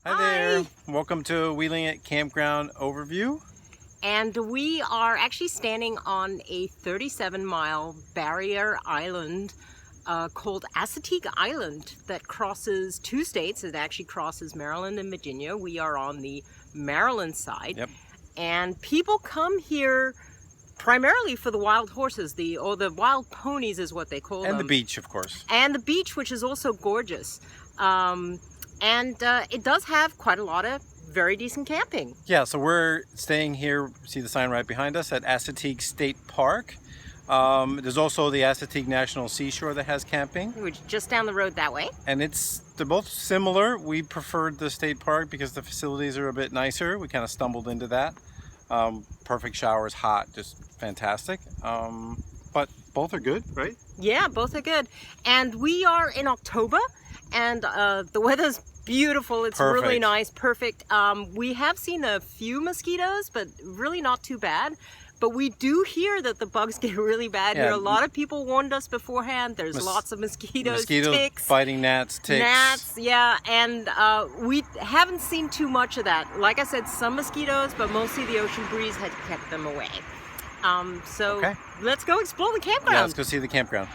Hi there. Welcome to Wheeling It Campground Overview. And we are actually standing on a 37-mile barrier island called Assateague Island that crosses two states. It actually crosses Maryland and Virginia. We are on the Maryland side. Yep. And people come here primarily for the wild horses, the wild ponies is what they call them. And the beach, of course. And the beach, which is also gorgeous. It does have quite a lot of very decent camping. Yeah, so we're staying here, see the sign right behind us, at Assateague State Park. There's also the Assateague National Seashore that has camping. Which is just down the road that way. And they're both similar. We preferred the state park because the facilities are a bit nicer. We kind of stumbled into that. Perfect showers, hot, just fantastic. But both are good, right? Yeah, both are good. And we are in October, and the weather's beautiful. It's Perfect. Really nice, perfect. We have seen a few mosquitoes, but really not too bad. But we do hear that the bugs get really bad here. A lot of people warned us beforehand. There's lots of mosquitoes, ticks, biting gnats, ticks. Gnats, yeah, and we haven't seen too much of that. Like I said, some mosquitoes, but mostly the ocean breeze had kept them away. Let's go explore the campground. Yeah, let's go see the campground.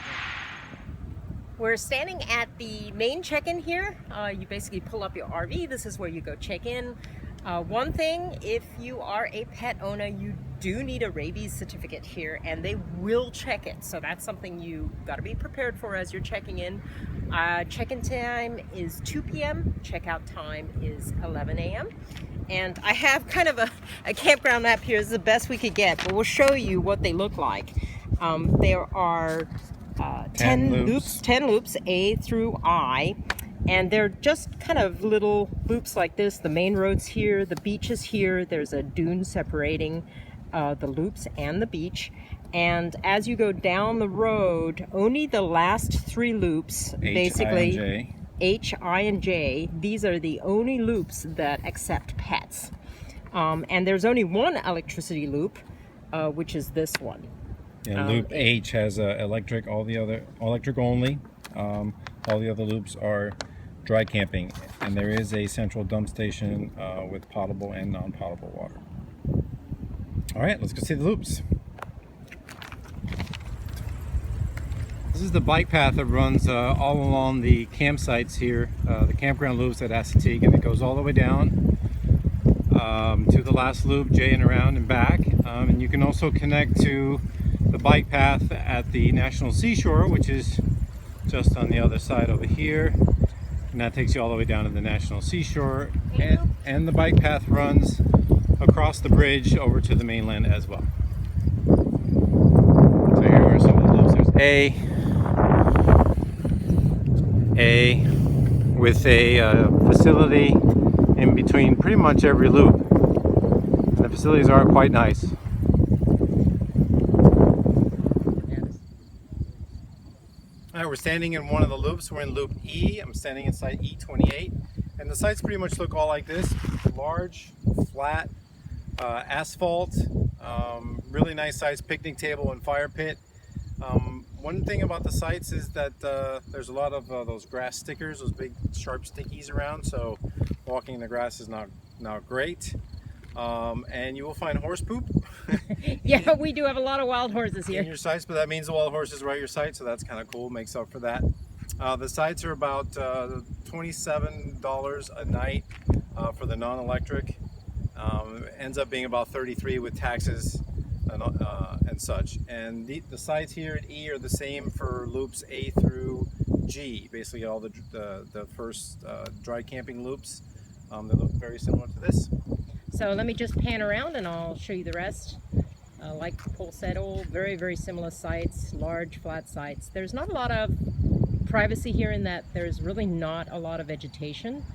We're standing at the main check-in here. You basically pull up your RV. This is where you go check in. One thing, if you are a pet owner, you do need a rabies certificate here, and they will check it. So that's something you got to be prepared for as you're checking in. Check-in time is 2 p.m. Checkout time is 11 a.m. And I have kind of a campground map here. This is the best we could get, but we'll show you what they look like. There are 10 loops, A through I, and they're just kind of little loops like this. The main road's here, the beach is here, there's a dune separating the loops and the beach. And as you go down the road, only the last three loops, basically H, I, and J, these are the only loops that accept pets. And there's only one electricity loop, which is this one. Yeah, loop H has electric, electric only. All the other loops are dry camping, and there is a central dump station with potable and non-potable water. All right, let's go see the loops. This is the bike path that runs all along the campsites here, the Campground Loops at Assateague, and it goes all the way down to the last loop, J and around and back. And you can also connect to the bike path at the National Seashore, which is just on the other side over here, and that takes you all the way down to the National Seashore, and the bike path runs across the bridge over to the mainland as well. So here are some of the loops. There's A with a facility in between pretty much every loop. The facilities are quite nice. All right, we're standing in one of the loops. We're in loop E. I'm standing in site E28, and the sites pretty much look all like this: large, flat, asphalt, really nice size picnic table and fire pit. One thing about the sites is that there's a lot of those grass stickers, those big sharp stickies around, so walking in the grass is not great. And you will find horse poop. Yeah, we do have a lot of wild horses here. In your sites, but that means the wild horses are at your site, so that's kind of cool, makes up for that. The sites are about $27 a night for the non-electric. Ends up being about $33 with taxes and such. And the sites here at E are the same for loops A through G, basically all the first dry camping loops. They look very similar to this. So let me just pan around and I'll show you the rest. Like Paul said, all very, very similar sites, large flat sites. There's not a lot of privacy here in that there's really not a lot of vegetation.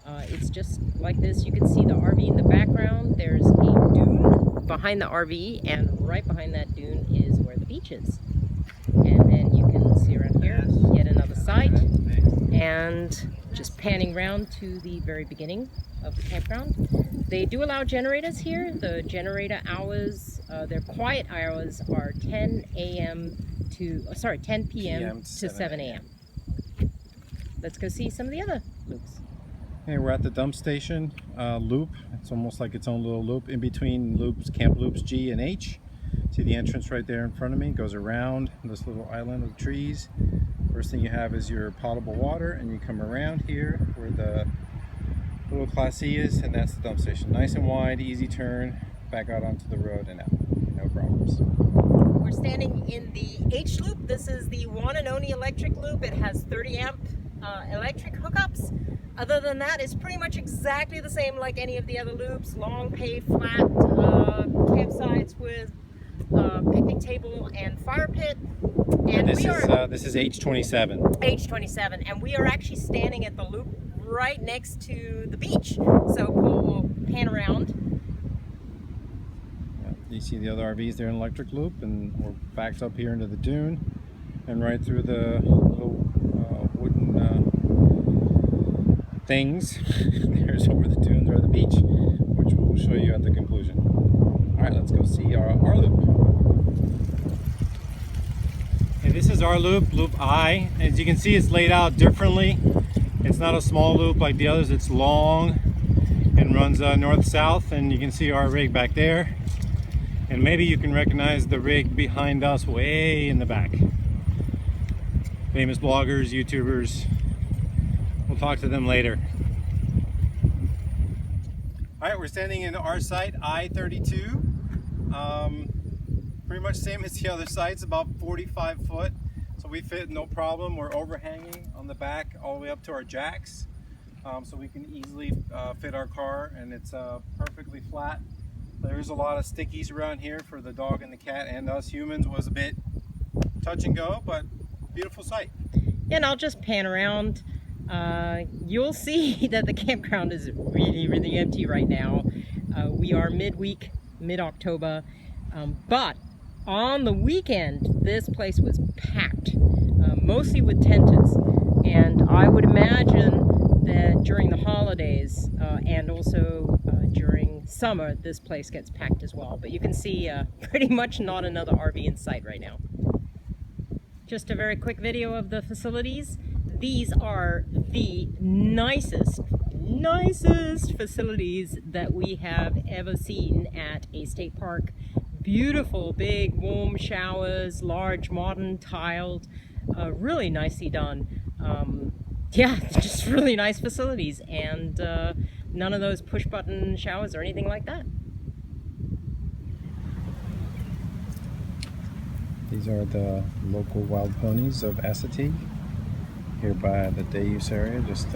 It's just like this. You can see the RV in the background. There's a dune behind the RV, and right behind that dune is where the beach is. And then you can see around here yet another site, and just panning around to the very beginning of the campground. They do allow generators here. The generator hours, their quiet hours are 10 p.m. to 7 a.m. Let's go see some of the other loops. Okay, we're at the dump station loop. It's almost like its own little loop in between loops, Camp Loops G and H. See the entrance right there in front of me? It goes around this little island of trees. First thing you have is your potable water, and you come around here where the little Class E is, and that's the dump station. Nice and wide, easy turn, back out onto the road and out. No problems. We're standing in the H loop. This is the one and only electric loop. It has 30 amp electric hookups. Other than that, it's pretty much exactly the same like any of the other loops. Long, paved, flat campsites with picnic table and fire pit. And this is H27. H27, and we are actually standing at the loop right next to the beach. So we'll pan around. You see the other RVs there in electric loop, and we're backed up here into the dune and right through the little wooden things. There's over the dunes or the beach, which we'll show you at the conclusion. All right, let's go see our loop. Okay, this is our loop, Loop I. As you can see, it's laid out differently. It's not a small loop like the others. It's long and runs north-south, and you can see our rig back there. And maybe you can recognize the rig behind us way in the back. Famous bloggers, YouTubers. We'll talk to them later. All right, we're standing in our site, I-32. Pretty much same as the other sites, about 45 foot. So we fit no problem. We're overhanging on the back all the way up to our jacks. So we can easily fit our car, and it's perfectly flat. There's a lot of stickies around here for the dog and the cat, and us humans was a bit touch and go, but beautiful sight. And I'll just pan around. You'll see that the campground is really empty right now. We are midweek, mid-October, but on the weekend this place was packed, mostly with tenters, and I would imagine that during the holidays and also during summer this place gets packed as well. But you can see pretty much not another RV in sight right now. Just a very quick video of the facilities. These are the nicest facilities that we have ever seen at a state park. Beautiful, big, warm showers, large, modern, tiled, really nicely done. Yeah, just really nice facilities, and none of those push-button showers or anything like that. These are the local wild ponies of Assateague, here by the day use area, just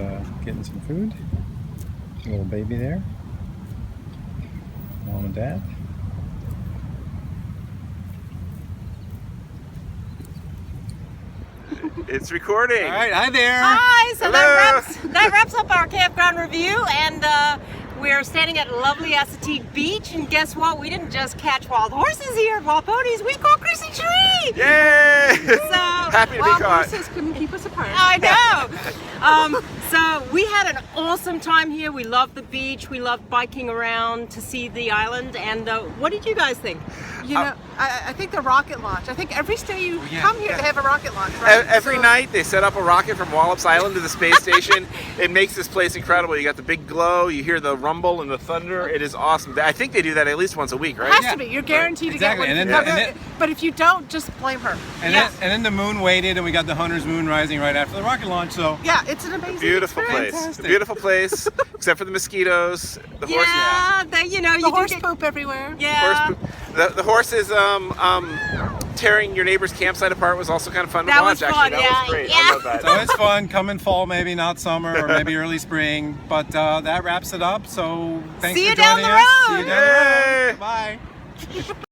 getting some food. Little baby there, mom and dad. It's recording. All right, hi there. Hi, so Hello. that wraps up our campground review, and we're standing at lovely Assateague Beach, and guess what? We didn't just catch wild horses here at Wild Ponies, we caught Chrissy Tree! Yay! So, Happy to be Wild caught. horses couldn't keep us apart. I know! So we had an awesome time here. We loved the beach, we loved biking around to see the island, and what did you guys think? You know, I think the rocket launch. I think every day you come here, they have a rocket launch, E- right? Every So- night they set up a rocket from Wallops Island to the space station. It makes this place incredible. You got the big glow, you hear the rumble and the thunder. It is awesome. I think they do that at least once a week, It right? has to be. You're guaranteed Exactly. to get one. And if you then- come and here. But if you don't, just blame her. And, Yeah. then the moon waited, and we got the Hunter's moon rising right after the rocket launch, so Yeah, it's an amazing Beautiful experience. place. A beautiful place, except for the mosquitoes, the horse. Yeah, you The horse do get, poop everywhere. yeah. Horse poop. The horses tearing your neighbor's campsite apart was also kind of fun to That watch. was fun, actually, yeah, that was great. yeah. I love that. So it's fun, come in fall, maybe not summer, or maybe early spring, but that wraps it up, so thanks See for you down joining the us. road. See you down the road. Yay! Bye.